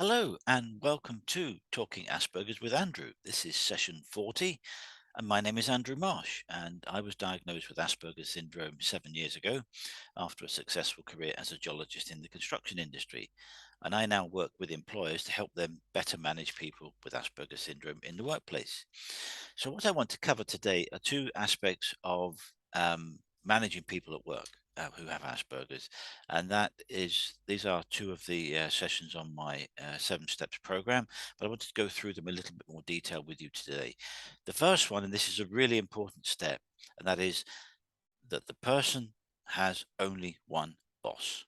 Hello and welcome to Talking Asperger's with Andrew. This is session 40 and my name is Andrew Marsh and I was diagnosed with Asperger's syndrome 7 years ago after a successful career as a geologist in the construction industry. And I now work with employers to help them better manage people with Asperger's syndrome in the workplace. So what I want to cover today are two aspects of managing people at work who have Asperger's, and these are two of the sessions on my 7 steps program, but I wanted to go through them a little bit more detail with you today. The first one, and this is a really important step, and that is that the person has only one boss.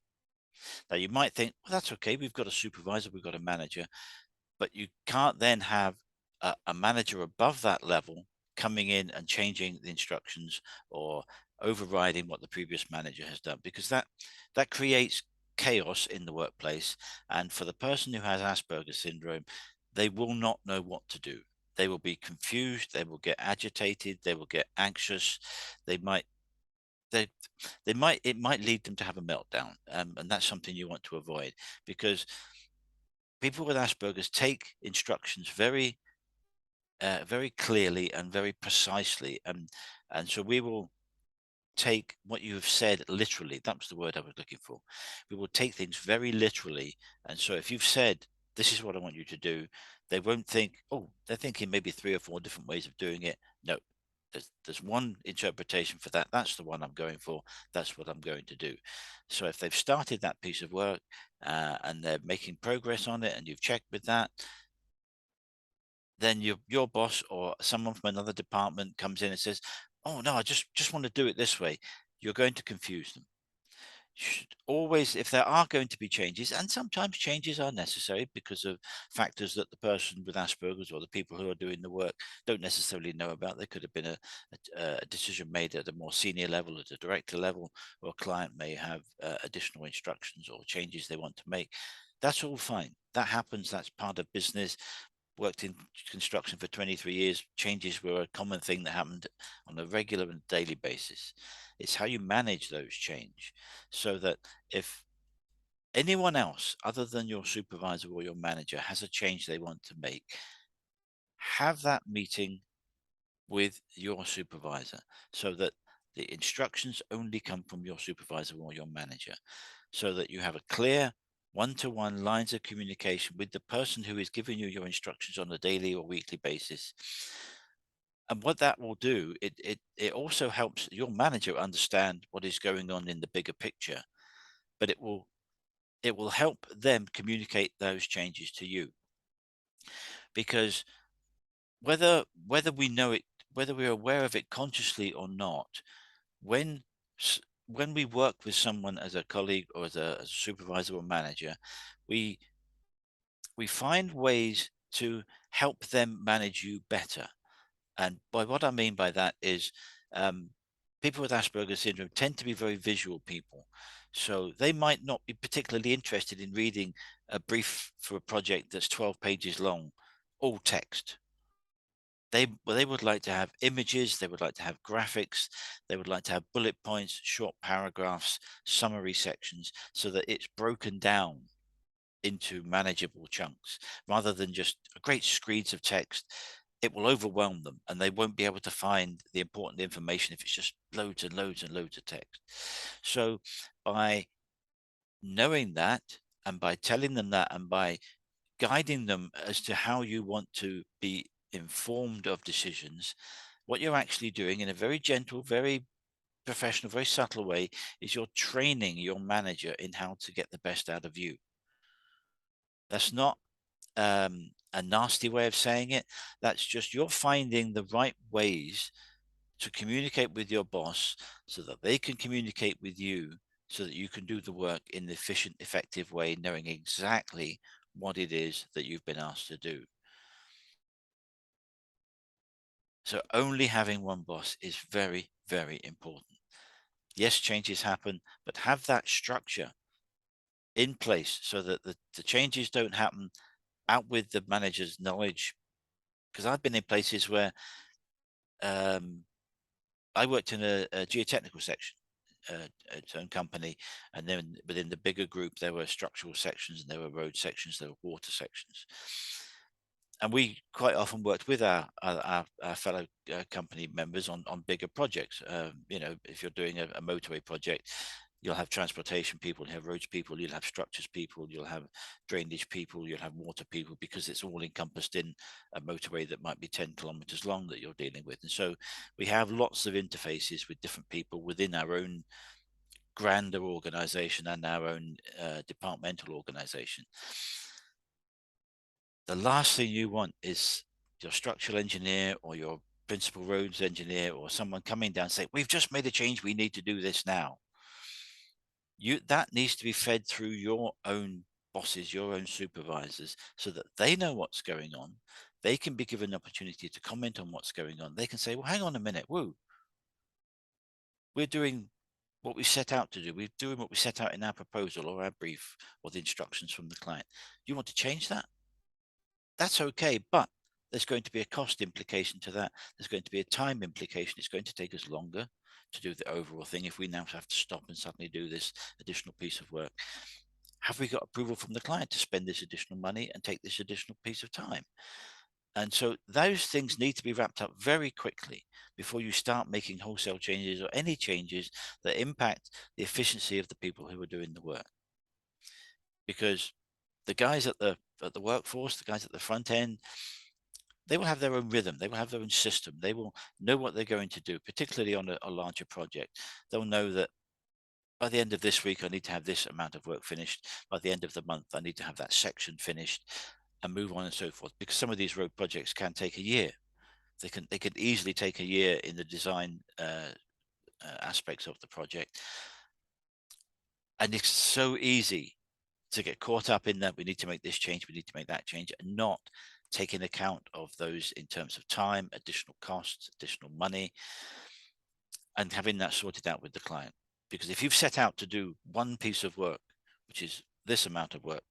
Now you might think, well, that's okay, we've got a supervisor, we've got a manager, but you can't then have a manager above that level coming in and changing the instructions or overriding what the previous manager has done, because that creates chaos in the workplace. And for the person who has Asperger's syndrome, they will not know what to do. They will be confused, they will get agitated, they will get anxious, they might they they might it might lead them to have a meltdown, and that's something you want to avoid, because people with Asperger's take instructions very clearly and very precisely, and so we will take what you have said literally. That was the word I was looking for. We will take things very literally, and so if you've said this is what I want you to do, they won't think, oh, they're thinking maybe 3 or 4 different ways of doing it. No, there's one interpretation for that. That's the one I'm going for. That's what I'm going to do. So if they've started that piece of work and they're making progress on it, and you've checked with that, then your boss or someone from another department comes in and says, "Oh no, I just want to do it this way." You're going to confuse them. You should always, if there are going to be changes, and sometimes changes are necessary because of factors that the person with Asperger's or the people who are doing the work don't necessarily know about. There could have been a decision made at a more senior level, at a director level, or a client may have additional instructions or changes they want to make. That's all fine. That happens. That's part of business. Worked in construction for 23 years. Changes were a common thing that happened on a regular and daily basis. It's how you manage those change, so that if anyone else other than your supervisor or your manager has a change they want to make, have that meeting with your supervisor, so that the instructions only come from your supervisor or your manager, so that you have a clear one-to-one lines of communication with the person who is giving you your instructions on a daily or weekly basis. And what that will do, it also helps your manager understand what is going on in the bigger picture, but it will help them communicate those changes to you. Because whether we know it, whether we're aware of it consciously or not, when when we work with someone as a colleague or as a supervisor or manager, we we find ways to help them manage you better. And by what I mean by that is, um, people with Asperger's syndrome tend to be very visual people. So they might not be particularly interested in reading a brief for a project that's 12 pages long, all text. They would like to have images, they would like to have graphics, they would like to have bullet points, short paragraphs, summary sections, so that it's broken down into manageable chunks rather than just great screeds of text. It will overwhelm them and they won't be able to find the important information if it's just loads and loads and loads of text. So by knowing that, and by telling them that, and by guiding them as to how you want to be informed of decisions, what you're actually doing in a very gentle, very professional, very subtle way is you're training your manager in how to get the best out of you. That's not a nasty way of saying it. That's just you're finding the right ways to communicate with your boss so that they can communicate with you, so that you can do the work in an efficient, effective way, knowing exactly what it is that you've been asked to do. So only having one boss is very, very important. Yes, changes happen, but have that structure in place so that the changes don't happen out with the manager's knowledge. Because I've been in places where um, I worked in a geotechnical section its own company, and then within the bigger group there were structural sections, and there were road sections, there were water sections. And we quite often worked with our fellow company members on bigger projects. You know, if you're doing a motorway project, you'll have transportation people, you'll have roads people, you'll have structures people, you'll have drainage people, you'll have water people, because it's all encompassed in a motorway that might be 10 kilometers long that you're dealing with. And so we have lots of interfaces with different people within our own grander organization and our own departmental organization. The last thing you want is your structural engineer or your principal roads engineer or someone coming down and say, we've just made a change, we need to do this now. That needs to be fed through your own bosses, your own supervisors, so that they know what's going on. They can be given an opportunity to comment on what's going on. They can say, well, hang on a minute, whoa, we're doing what we set out to do. We're doing what we set out in our proposal or our brief or the instructions from the client. You want to change that? That's okay, but there's going to be a cost implication to that. There's going to be a time implication. It's going to take us longer to do the overall thing if we now have to stop and suddenly do this additional piece of work. Have we got approval from the client to spend this additional money and take this additional piece of time? And so those things need to be wrapped up very quickly before you start making wholesale changes or any changes that impact the efficiency of the people who are doing the work. Because the guys at the workforce, the guys at the front end, they will have their own rhythm. They will have their own system. They will know what they're going to do, particularly on a larger project. They'll know that by the end of this week, I need to have this amount of work finished. By the end of the month, I need to have that section finished, and move on and so forth. Because some of these road projects can take a year. They can easily take a year in the design aspects of the project. And it's so easy to get caught up in that. We need to make this change, we need to make that change, and not taking account of those in terms of time, additional costs, additional money, and having that sorted out with the client. Because if you've set out to do one piece of work, which is this amount of work,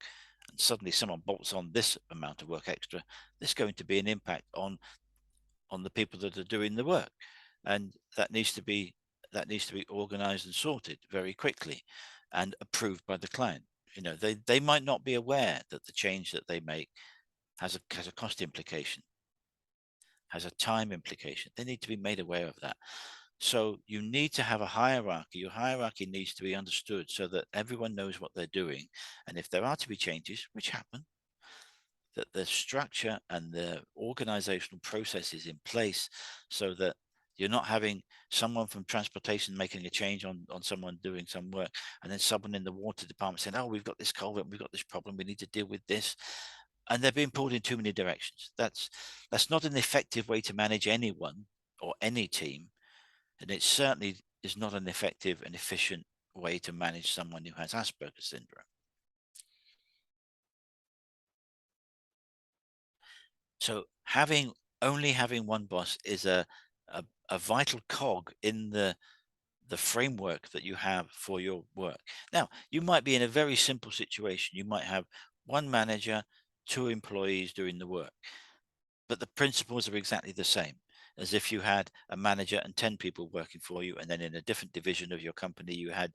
and suddenly someone bolts on this amount of work extra, there's going to be an impact on the people that are doing the work, and that needs to be organized and sorted very quickly and approved by the client. You know, they might not be aware that the change that they make has a cost implication, has a time implication. They need to be made aware of that. So you need to have a hierarchy. Your hierarchy needs to be understood so that everyone knows what they're doing. And if there are to be changes, which happen, that the structure and the organizational process is in place so that you're not having someone from transportation making a change on someone doing some work, and then someone in the water department saying, oh, we've got this culvert, we've got this problem, we need to deal with this. And they're being pulled in too many directions. That's not an effective way to manage anyone or any team. And it certainly is not an effective and efficient way to manage someone who has Asperger's syndrome. So only having one boss is a vital cog in the framework that you have for your work. Now, you might be in a very simple situation. You might have one manager, two employees doing the work, but the principles are exactly the same as if you had a manager and 10 people working for you, and then in a different division of your company, you had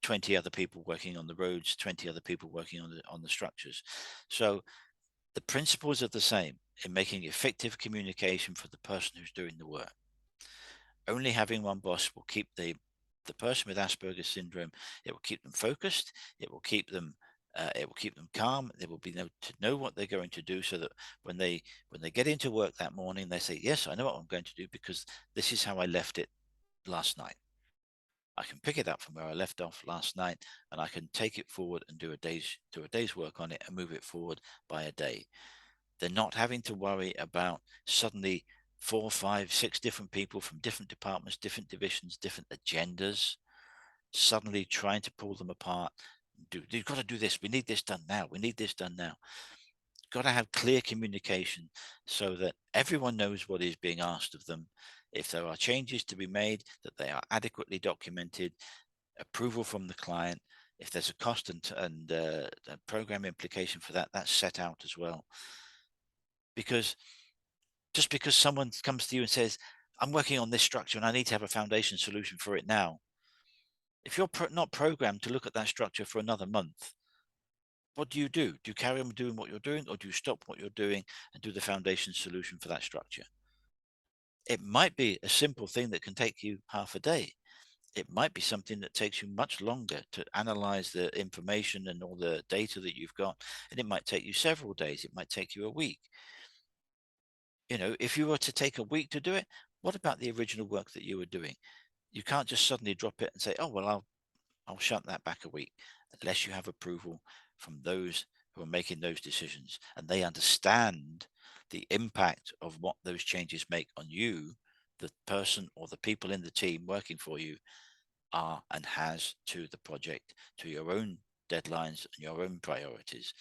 20 other people working on the roads, 20 other people working on the structures. So the principles are the same in making effective communication for the person who's doing the work. Only having one boss will keep the person with Asperger's syndrome. It will keep them focused. It will keep them calm. They will be able to know what they're going to do, so that when they get into work that morning, they say, yes, I know what I'm going to do, because this is how I left it last night. I can pick it up from where I left off last night, and I can take it forward and do a day's work on it and move it forward by a day. They're not having to worry about suddenly 4, 5, 6 different people from different departments, different divisions, different agendas, suddenly trying to pull them apart. You've got to do this. We need this done now. We need this done now. Got to have clear communication so that everyone knows what is being asked of them. If there are changes to be made, that they are adequately documented, approval from the client. If there's a cost and a program implication for that, that's set out as well. Because just because someone comes to you and says, I'm working on this structure and I need to have a foundation solution for it now, If you're not programmed to look at that structure for another month, what do? Do you carry on doing what you're doing, or do you stop what you're doing and do the foundation solution for that structure? It might be a simple thing that can take you half a day. It might be something that takes you much longer to analyze the information and all the data that you've got. And it might take you several days. It might take you a week. If you were to take a week to do it, what about the original work that you were doing? You can't just suddenly drop it and say, oh, well, I'll shut that back a week, unless you have approval from those who are making those decisions and they understand the impact of what those changes make on you, the person or the people in the team working for you, are and has to the project, to your own deadlines and your own priorities.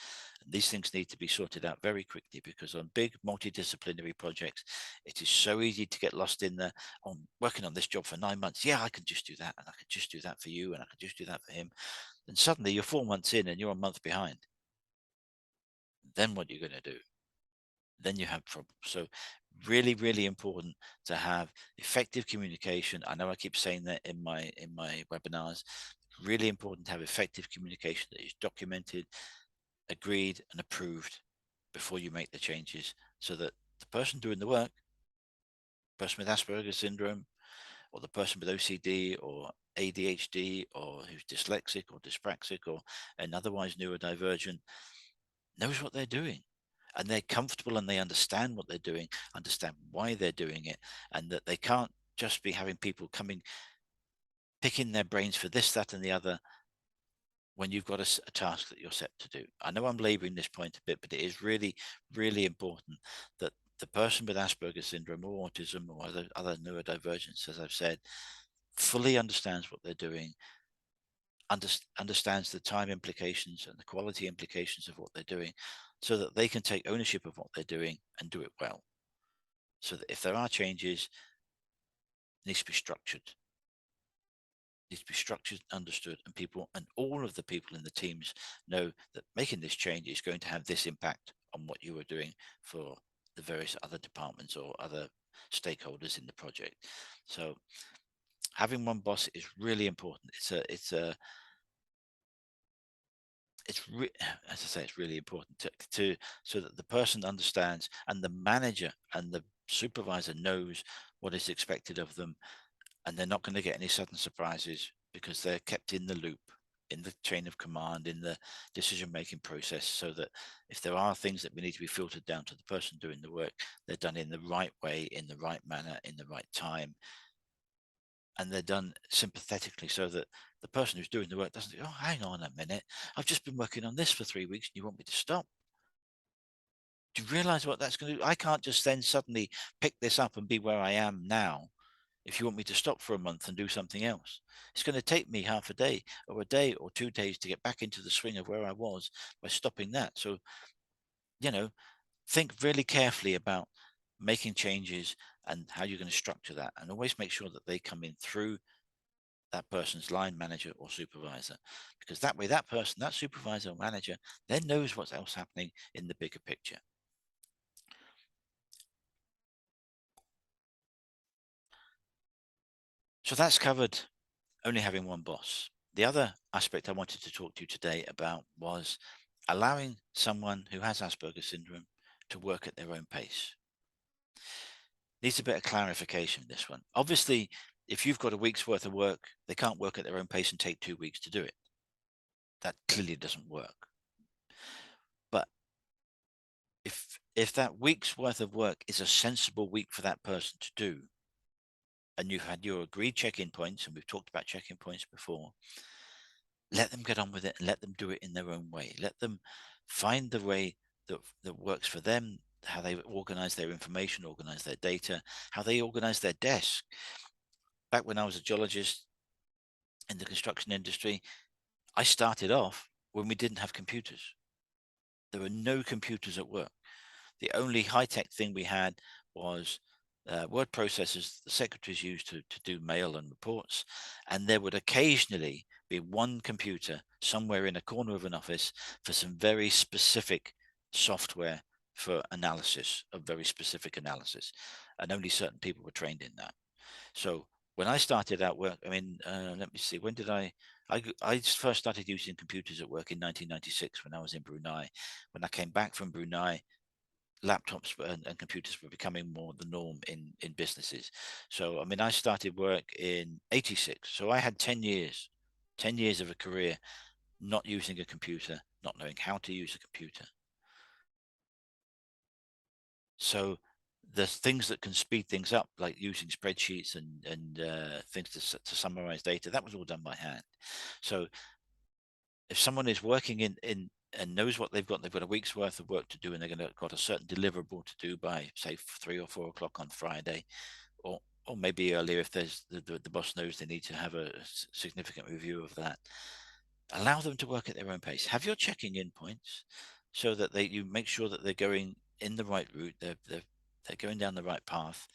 And these things need to be sorted out very quickly, because on big multidisciplinary projects, it is so easy to get lost in the, on working on this job for 9 months. Yeah, I can just do that. And I can just do that for you. And I can just do that for him. And suddenly you're 4 months in and you're a month behind. Then what are you going to do? Then you have problems. So really, really important to have effective communication. I know I keep saying that in my webinars. Really important to have effective communication that is documented, agreed, and approved before you make the changes, so that the person doing the work, person with Asperger's syndrome, or the person with OCD or ADHD, or who's dyslexic or dyspraxic or an otherwise neurodivergent, knows what they're doing, and they're comfortable and they understand what they're doing, understand why they're doing it, and that they can't just be having people coming picking their brains for this, that, and the other when you've got a task that you're set to do. I know I'm laboring this point a bit, but it is really, really important that the person with Asperger's syndrome or autism or other neurodivergence, as I've said, fully understands what they're doing, understands the time implications and the quality implications of what they're doing, so that they can take ownership of what they're doing and do it well. So that if there are changes, it needs to be structured. Needs to be structured, understood, and people and all of the people in the teams know that making this change is going to have this impact on what you are doing for the various other departments or other stakeholders in the project. So having one boss is really important. As I say, it's really important to so that the person understands and the manager and the supervisor knows what is expected of them, and they're not going to get any sudden surprises, because they're kept in the loop, in the chain of command, in the decision making process, so that if there are things that we need to be filtered down to the person doing the work, they're done in the right way, in the right manner, in the right time, and they're done sympathetically, so that the person who's doing the work doesn't think, oh, hang on a minute, I've just been working on this for 3 weeks and you want me to stop. Do you realize what that's going to do? I can't just then suddenly pick this up and be where I am now if you want me to stop for a month and do something else. It's going to take me half a day or 2 days to get back into the swing of where I was by stopping that. So, you know, think really carefully about making changes and how you're going to structure that, and always make sure that they come in through that person's line manager or supervisor, because that way that person, that supervisor or manager, then knows what's else happening in the bigger picture. So that's covered only having one boss. The other aspect I wanted to talk to you today about was allowing someone who has Asperger's syndrome to work at their own pace. Needs a bit of clarification, this one. Obviously, if you've got a week's worth of work, they can't work at their own pace and take 2 weeks to do it. That clearly doesn't work. But if that week's worth of work is a sensible week for that person to do, and you've had your agreed check-in points, and we've talked about check-in points before, let them get on with it and let them do it in their own way. Let them find the way that works for them, how they organize their information, organize their data, how they organize their desk. Back when I was a geologist in the construction industry, I started off when we didn't have computers. There were no computers at work. The only high-tech thing we had was word processors the secretaries used to do mail and reports. And there would occasionally be one computer somewhere in a corner of an office for some very specific software for analysis, of very specific analysis. And only certain people were trained in that. So when I started out work, I mean, let me see, when did I first started using computers at work in 1996 when I was in Brunei. When I came back from Brunei, laptops and computers were becoming more the norm in businesses. So, I mean, I started work in 86. So I had 10 years of a career not using a computer, not knowing how to use a computer. So there's things that can speed things up, like using spreadsheets and things to summarize data. That was all done by hand. So if someone is working in and knows what they've got a week's worth of work to do, and they're going to got a certain deliverable to do by say 3 or 4 o'clock on Friday, or maybe earlier if there's the boss knows they need to have a significant review of that. Allow them to work at their own pace. Have your checking in points so that you make sure that they're going in the right route. They're going down the right path,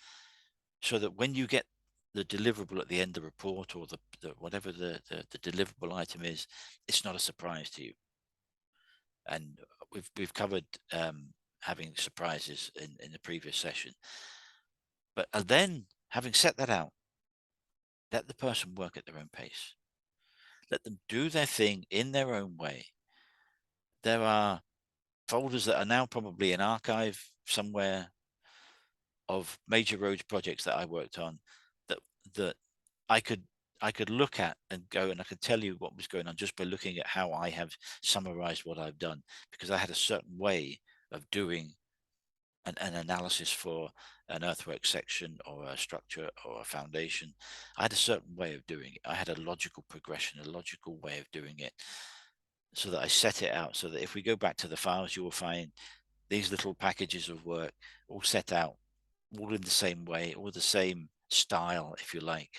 so that when you get the deliverable at the end of the report, or the whatever the deliverable item is, it's not a surprise to you. And we've covered having surprises in the previous session. But then, having set that out, let the person work at their own pace. Let them do their thing in their own way. There are folders that are now probably an archive somewhere of major roads projects that I worked on, that that I could I could look at and go, and I could tell you what was going on just by looking at how I have summarized what I've done, because I had a certain way of doing an analysis for an earthwork section or a structure or a foundation. I had a certain way of doing it. I had a logical progression, a logical way of doing it, so that I set it out so that if we go back to the files, you will find these little packages of work all set out, all in the same way, all the same style, if you like.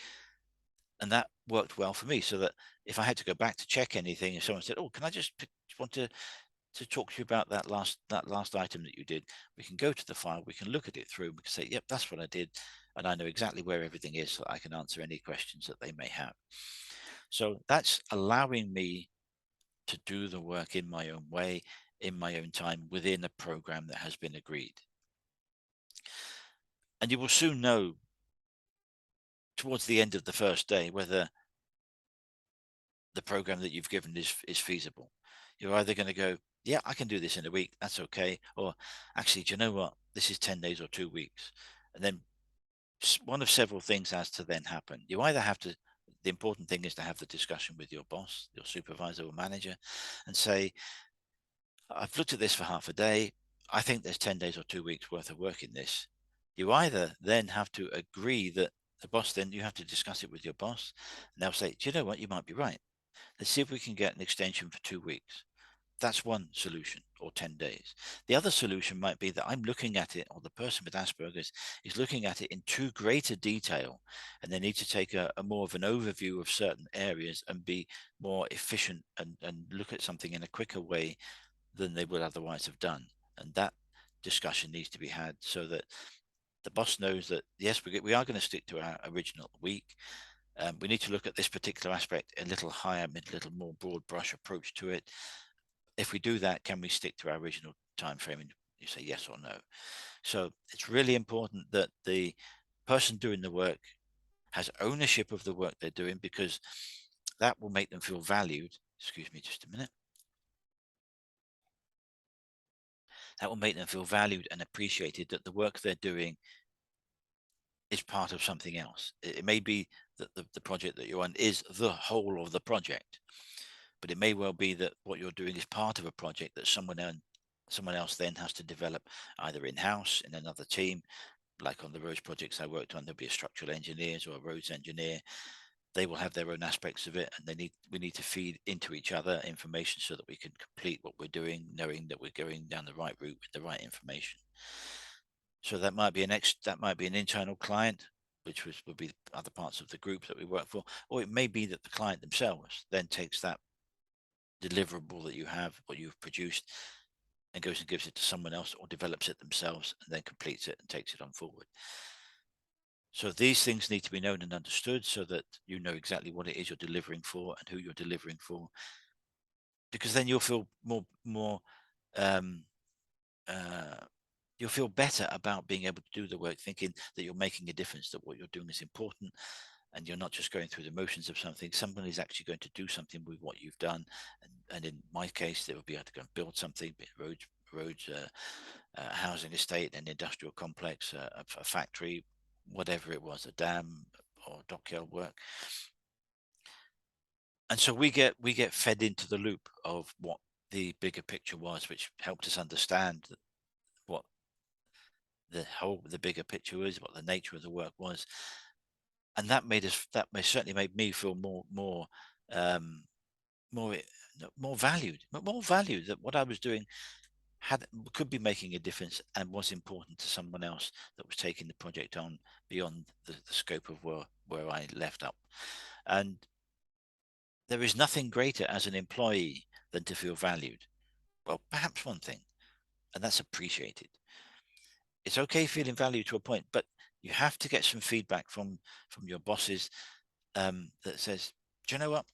And that worked well for me, so that if I had to go back to check anything, if someone said, "Oh, can I just want to talk to you about that last item that you did," we can go to the file, we can look at it through, we can say, "Yep, that's what I did," and I know exactly where everything is, so I can answer any questions that they may have. So that's allowing me to do the work in my own way, in my own time, within a program that has been agreed. And you will soon know towards the end of the first day whether the program that you've given is feasible. You're either going to go, "Yeah, I can do this in a week, that's okay," or, "Actually, do you know what, this is 10 days or 2 weeks." And then one of several things has to then happen. You either have to, the important thing is to have the discussion with your boss, your supervisor or manager, and say, "I've looked at this for half a day. I think there's 10 days or 2 weeks worth of work in this." You either then have to agree that the boss, then you have to discuss it with your boss, and they'll say, "Do you know what, you might be right. Let's see if we can get an extension for 2 weeks." That's one solution, or 10 days. The other solution might be that I'm looking at it, or the person with Asperger's is looking at it in too greater detail, and they need to take a more of an overview of certain areas and be more efficient, and look at something in a quicker way than they would otherwise have done. And that discussion needs to be had, so that the boss knows that, yes, we are going to stick to our original week. We need to look at this particular aspect a little higher, a little more broad brush approach to it. If we do that, can we stick to our original time frame? And you say yes or no. So it's really important that the person doing the work has ownership of the work they're doing, because that will make them feel valued. Excuse me just a minute. That will make them feel valued and appreciated, that the work they're doing is part of something else. It may be that the project that you're on is the whole of the project, but it may well be that what you're doing is part of a project that someone else then has to develop, either in-house in another team. Like on the roads projects I worked on, there'll be a structural engineers or a roads engineer. They will have their own aspects of it, and we need to feed into each other information so that we can complete what we're doing, knowing that we're going down the right route with the right information. So that might be an internal client, which would be other parts of the group that we work for, or it may be that the client themselves then takes that deliverable that you have, what you've produced, and goes and gives it to someone else, or develops it themselves and then completes it and takes it on forward. So these things need to be known and understood, so that you know exactly what it is you're delivering for and who you're delivering for, because then you'll feel more um, uh, you'll feel better about being able to do the work, thinking that you're making a difference, that what you're doing is important, and you're not just going through the motions of something. Somebody's actually going to do something with what you've done, and in my case, they will be able to go and build something, roads, housing estate, an industrial complex, a factory, whatever it was, a dam or dockyard work. And so we get fed into the loop of what the bigger picture was, which helped us understand what the bigger picture was, what the nature of the work was, and that may certainly made me feel um, more more valued, but more valued that what I was doing could be making a difference and was important to someone else that was taking the project on beyond the scope of where I left up. And there is nothing greater as an employee than to feel valued. Well, perhaps one thing, and that's appreciated. It's okay feeling valued to a point, but you have to get some feedback from your bosses, that says, do you know what?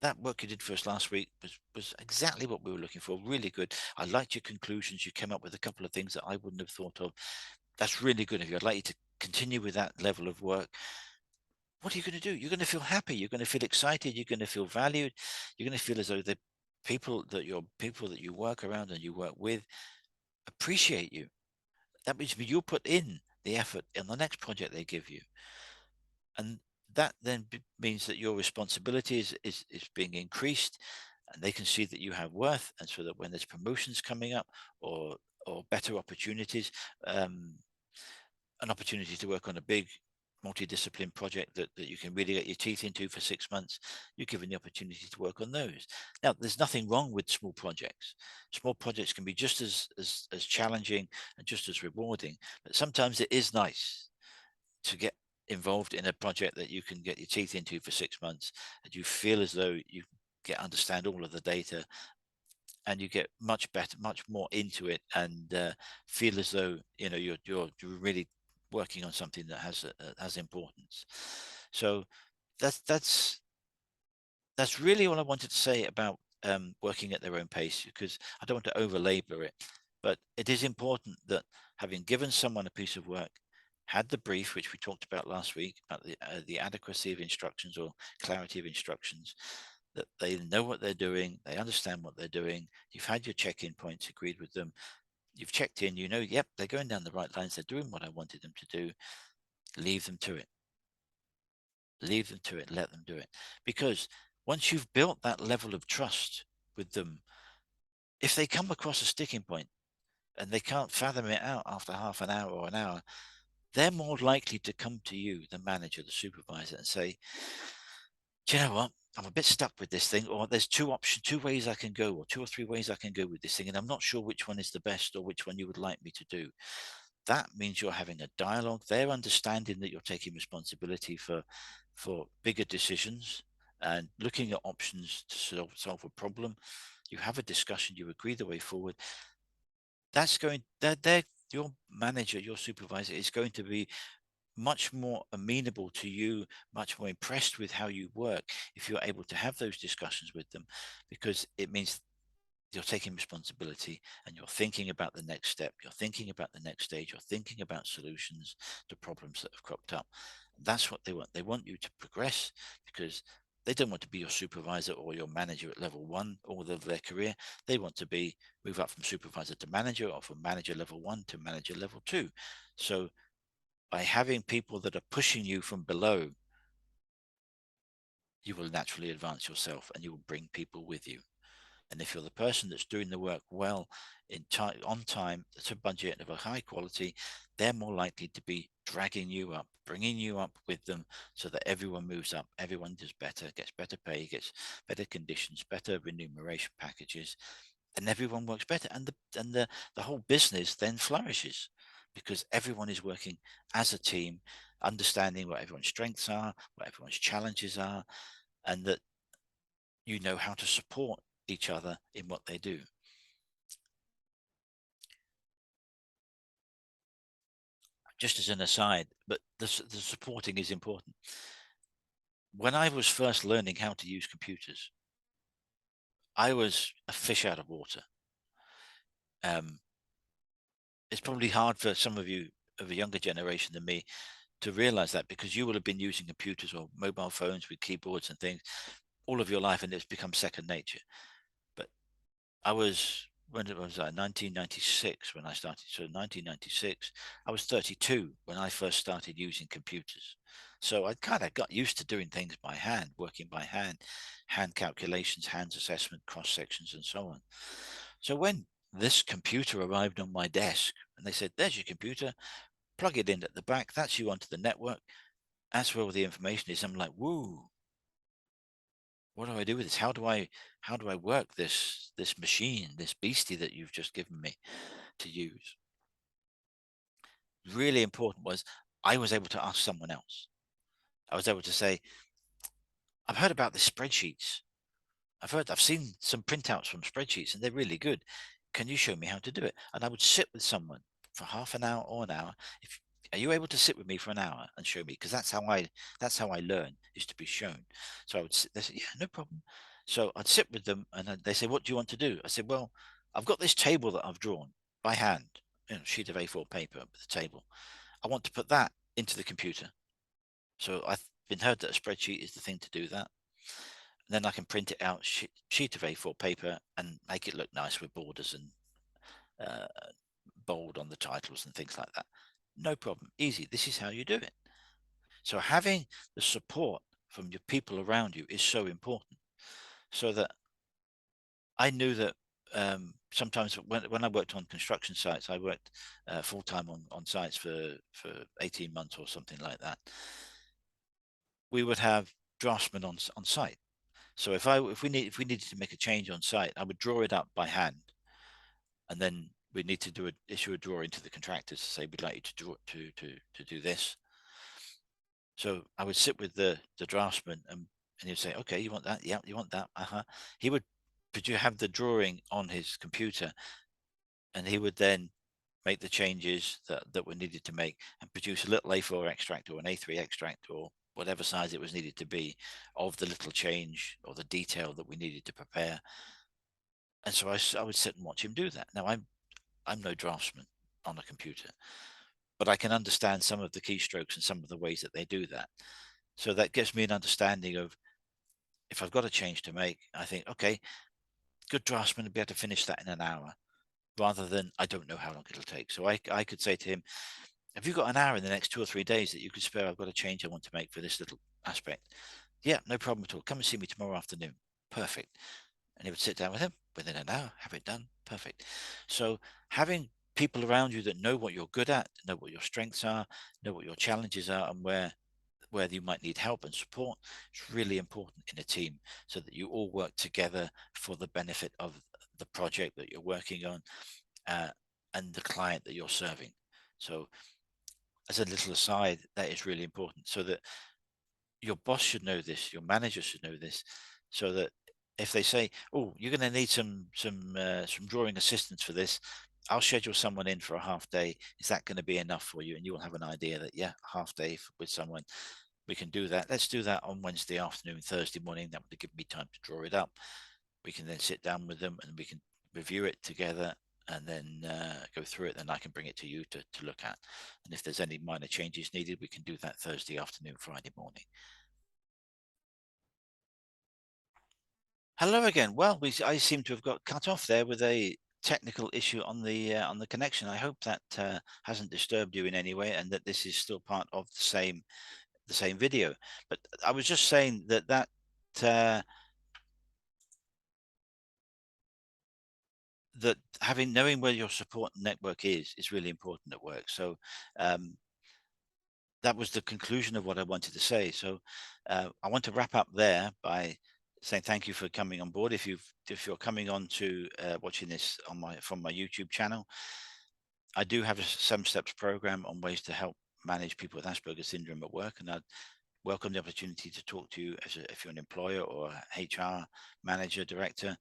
That work you did for us last week was exactly what we were looking for. Really good. I liked your conclusions. You came up with a couple of things that I wouldn't have thought of. That's really good of you. I'd like you to continue with that level of work. What are you going to do? You're going to feel happy. You're going to feel excited. You're going to feel valued. You're going to feel as though the people that you work around and you work with appreciate you. That means you put in the effort in the next project they give you. And that then means that your responsibility is being increased, and they can see that you have worth, and so that when there's promotions coming up, or better opportunities, um, an opportunity to work on a big multidiscipline project that you can really get your teeth into for 6 months, you're given the opportunity to work on those. Now, there's nothing wrong with small projects. Small projects can be just as challenging and just as rewarding, but sometimes it is nice to get involved in a project that you can get your teeth into for 6 months, and you feel as though you understand all of the data, and you get much better, much more into it, and feel as though you're really working on something that has importance. So that's that's really all I wanted to say about working at their own pace, because I don't want to over labor it, but it is important that, having given someone a piece of work, had the brief, which we talked about last week, about the adequacy of instructions or clarity of instructions, that they know what they're doing, they understand what they're doing. You've had your check-in points agreed with them. You've checked in, yep, they're going down the right lines. They're doing what I wanted them to do. Leave them to it. Leave them to it. Let them do it. Because once you've built that level of trust with them, if they come across a sticking point and they can't fathom it out after half an hour or an hour, they're more likely to come to you, the manager, the supervisor, and say, do you know what? I'm a bit stuck with this thing, or there's two ways I can go, or two or three ways I can go with this thing, and I'm not sure which one is the best or which one you would like me to do. That means you're having a dialogue. They're understanding that you're taking responsibility for bigger decisions and looking at options to solve a problem. You have a discussion, you agree the way forward. That's going that they're your manager, your supervisor is going to be much more amenable to you, much more impressed with how you work if you're able to have those discussions with them, because it means you're taking responsibility and you're thinking about the next step, you're thinking about the next stage, you're thinking about solutions to problems that have cropped up. That's what they want. They want you to progress, because they don't want to be your supervisor or your manager at level one all of their career. They want to move up from supervisor to manager, or from manager level one to manager level two. So by having people that are pushing you from below, you will naturally advance yourself, and you will bring people with you. And if you're the person that's doing the work well, in time, on time, at a budget of a high quality, they're more likely to be dragging you up, bringing you up with them, so that everyone moves up, everyone does better, gets better pay, gets better conditions, better remuneration packages, and everyone works better. And the whole business then flourishes, because everyone is working as a team, understanding what everyone's strengths are, what everyone's challenges are, and that you know how to support each other in what they do. Just as an aside, but the supporting is important. When I was first learning how to use computers, I was a fish out of water. Um, it's probably hard for some of you of a younger generation than me to realize that, because you will have been using computers or mobile phones with keyboards and things all of your life, and it's become second nature. But I was, when it was 1996 when I started. So 1996, I was 32 when I first started using computers. So I kind of got used to doing things by hand, working by hand calculations, hands assessment, cross sections, and so on. So when this computer arrived on my desk and they said, "There's your computer, plug it in at the back. That's you onto the network. That's where all the information is." I'm like, "Woo! What do I do with this? How do I work this machine, this beastie that you've just given me to use?" Really important was I was able to ask someone else. I was able to say, "I've heard about the spreadsheets. I've seen some printouts from spreadsheets and they're really good. Can you show me how to do it?" And I would sit with someone for half an hour or an hour. If Are you able to sit with me for an hour and show me? Because that's how I learn, is to be shown. So I would sit, they said, "Yeah, no problem." So I'd sit with them and then they say, "What do you want to do?" I said, "Well, I've got this table that I've drawn by hand, sheet of A4 paper with the table. I want to put that into the computer." So I've been heard that a spreadsheet is the thing to do that. Then I can print it out, sheet of A4 paper, and make it look nice with borders and uh, bold on the titles and things like that. No problem. Easy. This is how you do it. So having the support from your people around you is so important. So that I knew that sometimes when I worked on construction sites, I worked full time on sites for 18 months or something like that. We would have draftsmen on site. So if we needed to make a change on site, I would draw it up by hand, and then we need to issue a drawing to the contractors to say we'd like you to draw to do this. So I would sit with the draftsman, and he'd say, "Okay, you want that? Yeah, you want that? Uh-huh." He would have the drawing on his computer, and he would then make the changes that were needed to make and produce a little A4 extract or an A3 extract or whatever size it was needed to be of the little change or the detail that we needed to prepare. And so I would sit and watch him do that. Now I'm no draftsman on a computer, but I can understand some of the keystrokes and some of the ways that they do that. So that gives me an understanding of, if I've got a change to make, I think, okay, good draftsman will be able to finish that in an hour, rather than I don't know how long it'll take. So I could say to him, "Have you got an hour in the next 2 or 3 days that you could spare? I've got a change I want to make for this little aspect." "Yeah, no problem at all. Come and see me tomorrow afternoon." Perfect. And he would sit down with him within an hour, have it done. Perfect. So having people around you that know what you're good at, know what your strengths are, know what your challenges are, and where you might need help and support, is really important in a team, so that you all work together for the benefit of the project that you're working on, uh, and the client that you're serving. So as a little aside, that is really important, so that your boss should know this, your manager should know this, so that if they say, "Oh, you're going to need some drawing assistance for this, I'll schedule someone in for a half day. Is that going to be enough for you?" And you will have an idea that, yeah, half day with someone, we can do that. Let's do that on Wednesday afternoon, Thursday morning. That would give me time to draw it up. We can then sit down with them and we can review it together, and then go through it. Then I can bring it to you to look at. And if there's any minor changes needed, we can do that Thursday afternoon, Friday morning. Hello again. Well, I seem to have got cut off there with a technical issue on the connection. I hope that hasn't disturbed you in any way, and that this is still part of the same video. But I was just saying uh, that knowing where your support network is really important at work. So um, that was the conclusion of what I wanted to say. So I want to wrap up there by saying thank you for coming on board. If you're coming on to watching this from my YouTube channel, I do have a some steps program on ways to help manage people with Asperger syndrome at work, and I'd welcome the opportunity to talk to you if you're an employer or a HR manager, director.